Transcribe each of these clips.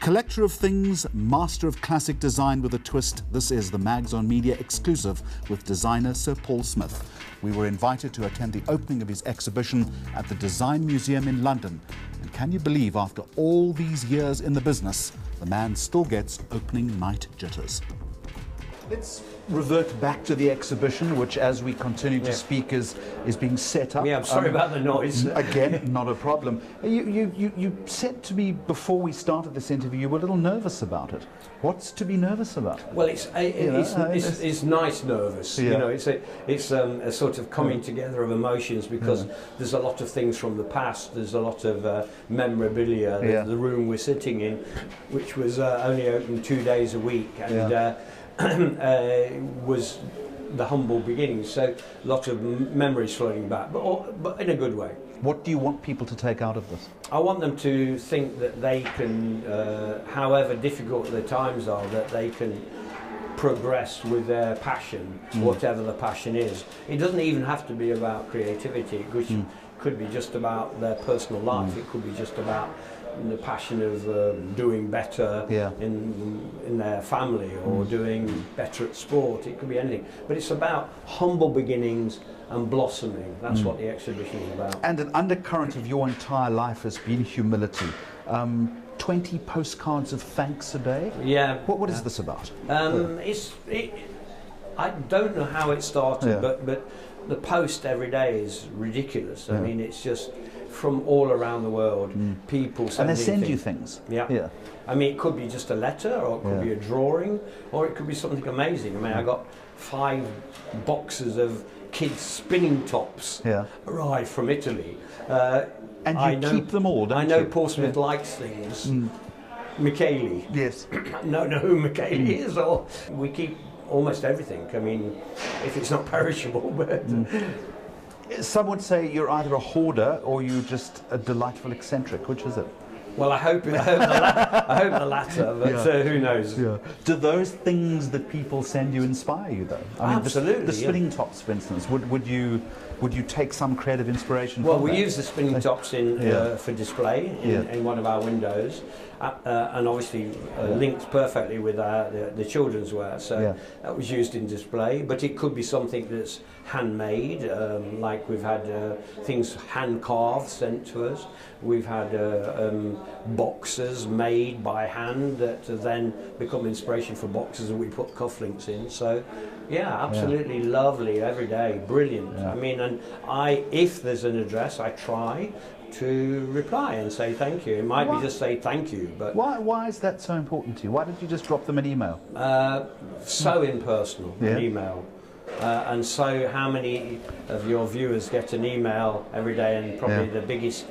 Collector of things, master of classic design with a twist. This is the Mags on Media exclusive with designer Sir Paul Smith. We were invited to attend the opening of his exhibition at the Design Museum in London. And can you believe, after all these years in the business, the man still gets opening night jitters? Let's revert back to the exhibition, which, as we continue to speak, is being set up. Yeah, I'm sorry about the noise. Again, not a problem. You said to me before we started this interview you were a little nervous about it. What's to be nervous about? Well, it's nice nervous. Yeah. You know, it's a sort of coming together of emotions because there's a lot of things from the past. There's a lot of memorabilia. The room we're sitting in, which was only open 2 days a week, and was the humble beginnings, so a lot of memories floating back, but in a good way. What do you want people to take out of this? I want them to think that they can, however difficult the times are, that they can progress with their passion, whatever the passion is. It doesn't even have to be about creativity. It could be just about their personal life. It could be just about the passion of doing better in their family, or doing better at sport. It could be anything, but it's about humble beginnings and blossoming. That's what the exhibition is about. And an undercurrent of your entire life has been humility. 20 postcards of thanks a day? Yeah. What is this about? I don't know how it started, but the post every day is ridiculous. I mean, it's just from all around the world, people sending and they send things. you things. Yeah. I mean, it could be just a letter, or it could be a drawing, or it could be something amazing. I mean, I got 5 boxes of kids' spinning tops arrived from Italy. And you keep them all, don't you? I know Paul Smith likes things. Michele. Yes. I don't know who Michele is, or we keep almost everything. I mean, if it's not perishable, but... Some would say you're either a hoarder or you're just a delightful eccentric. Which is it? Well, I hope the latter, but who knows? Yeah. Do those things that people send you inspire you, though? I mean, absolutely. The spinning tops, for instance, would you take some creative inspiration Well, from we that? use the spinning tops for display in one of our windows, and obviously linked perfectly with the children's wear, so that was used in display. But it could be something that's handmade, like we've had things hand carved sent to us. We've had boxes made by hand that then become inspiration for boxes that we put cufflinks in. So yeah, absolutely lovely every day, brilliant. I mean, and if there's an address, I try to reply and say thank you. It might be just say thank you, but why is that so important to you? Why did you just drop them an email? So impersonal, an email. And so how many of your viewers get an email every day, and probably the biggest,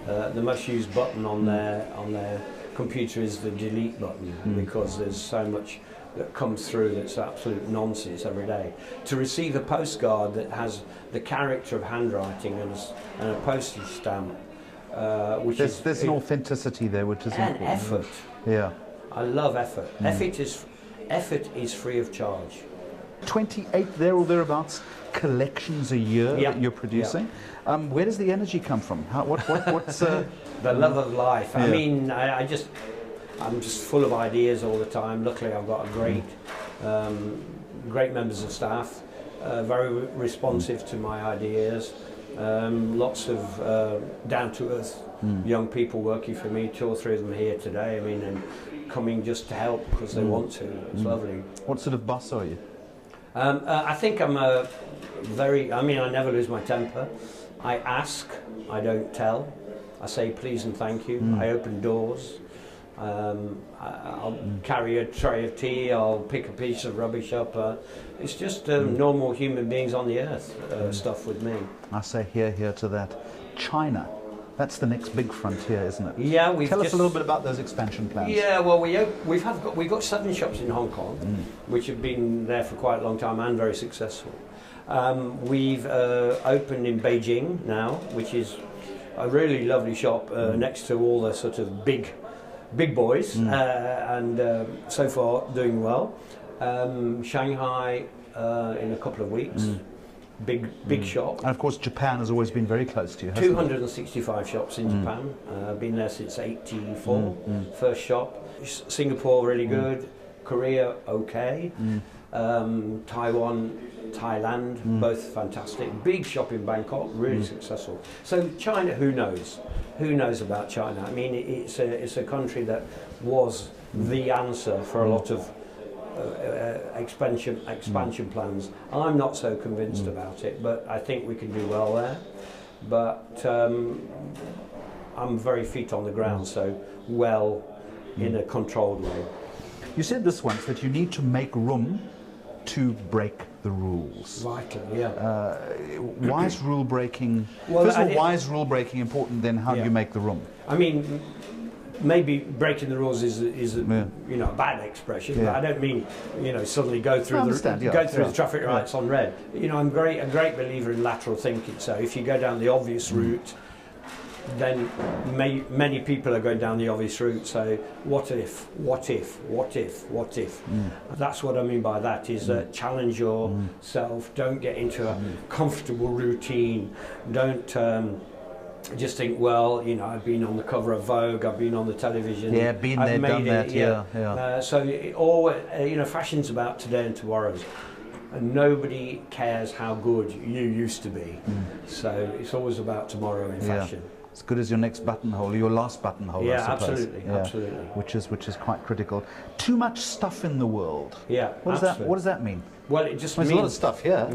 the most used button on their computer is the delete button, because there's so much that comes through that's absolute nonsense every day. To receive a postcard that has the character of handwriting and a postage stamp, which there's an authenticity there, which is important. And effort. Yeah. I love effort. Effort is free of charge. 28 there or thereabouts collections a year that you're producing. Where does the energy come from? What's the love of life? I mean, I'm just full of ideas all the time. Luckily, I've got a great members of staff, very responsive to my ideas. Lots of down-to-earth young people working for me. 2 or 3 of them here today. I mean, and coming just to help because they want to. It's lovely. What sort of boss are you? I think I'm I never lose my temper. I ask, I don't tell. I say please and thank you. I open doors. I'll carry a tray of tea. I'll pick a piece of rubbish up. It's just normal human beings on the earth stuff with me. I say here to that. China. That's the next big frontier, isn't it? Yeah, Tell us a little bit about those expansion plans. Yeah, well, we've got 7 shops in Hong Kong, which have been there for quite a long time and very successful. We've opened in Beijing now, which is a really lovely shop next to all the sort of big boys, and so far doing well. Shanghai in a couple of weeks. big shop. And of course, Japan has always been very close to you, hasn't 265 shops in Japan. Been there since '84. First shop. Singapore really good. Korea okay. Taiwan, Thailand, both fantastic. Big shop in Bangkok, really successful. So China, who knows? Who knows about China? I mean, it's a country that was the answer for a lot of expansion plans. I'm not so convinced about it, but I think we can do well there. But I'm very feet on the ground, so well in a controlled way. You said this once, that you need to make room to break the rules. Vital, yeah. Why is rule breaking? Well, first of all, why is rule breaking important? Then how do you make the room? I mean, maybe breaking the rules is a, you know, a bad expression. But I don't mean, you know, suddenly go through the traffic lights on red. You know, I'm a great believer in lateral thinking. So if you go down the obvious route, then many people are going down the obvious route. So what if? That's what I mean by that, is challenge yourself. Don't get into a comfortable routine. Don't just think, well, you know, I've been on the cover of Vogue, I've been on the television. Yeah, been there, done that, so you know, fashion's about today and tomorrow's. And nobody cares how good you used to be. So it's always about tomorrow in fashion. As good as your next buttonhole, your last buttonhole, I suppose. Absolutely. Which is quite critical. Too much stuff in the world. Yeah, what does that mean? Well, it just means... There's a lot of stuff here.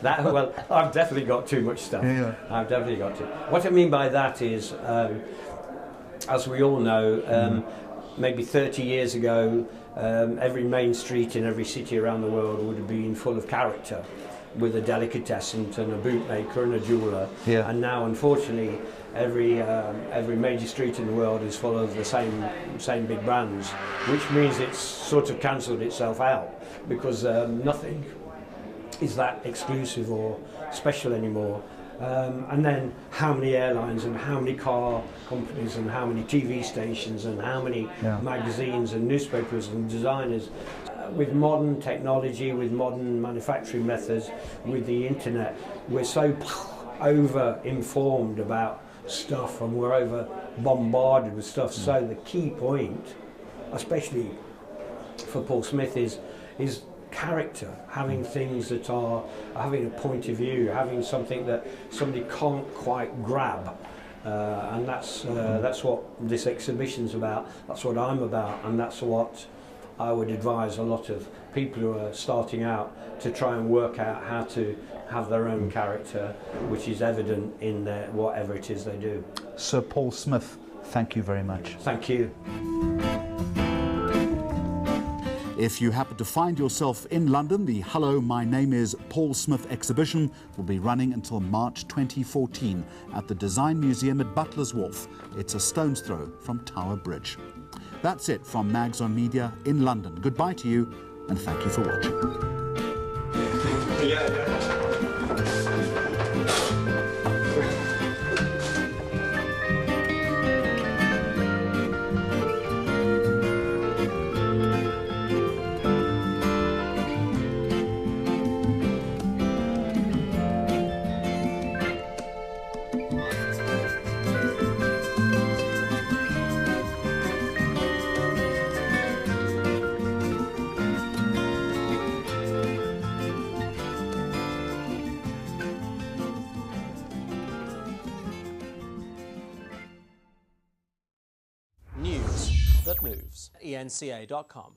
Well, I've definitely got too much stuff. I've definitely got to. What I mean by that is, as we all know, maybe 30 years ago, every main street in every city around the world would have been full of character, with a delicatessen and a bootmaker and a jeweller. And now, unfortunately, every major street in the world is full of the same big brands, which means it's sort of cancelled itself out, because nothing is that exclusive or special anymore. And then how many airlines and how many car companies and how many TV stations and how many magazines and newspapers and designers. With modern technology, with modern manufacturing methods, with the internet, we're so over-informed about stuff and we're over-bombarded with stuff. So the key point, especially for Paul Smith, is character, having things that are having a point of view, having something that somebody can't quite grab, and that's what this exhibition's about. That's what I'm about, and that's what I would advise a lot of people who are starting out to try and work out how to have their own character, which is evident in whatever it is they do. Sir Paul Smith, thank you very much. Thank you. If you happen to find yourself in London, the Hello, My Name is Paul Smith exhibition will be running until March 2014 at the Design Museum at Butler's Wharf. It's a stone's throw from Tower Bridge. That's it from Mags on Media in London. Goodbye to you, and thank you for watching. that moves. ENCA.com.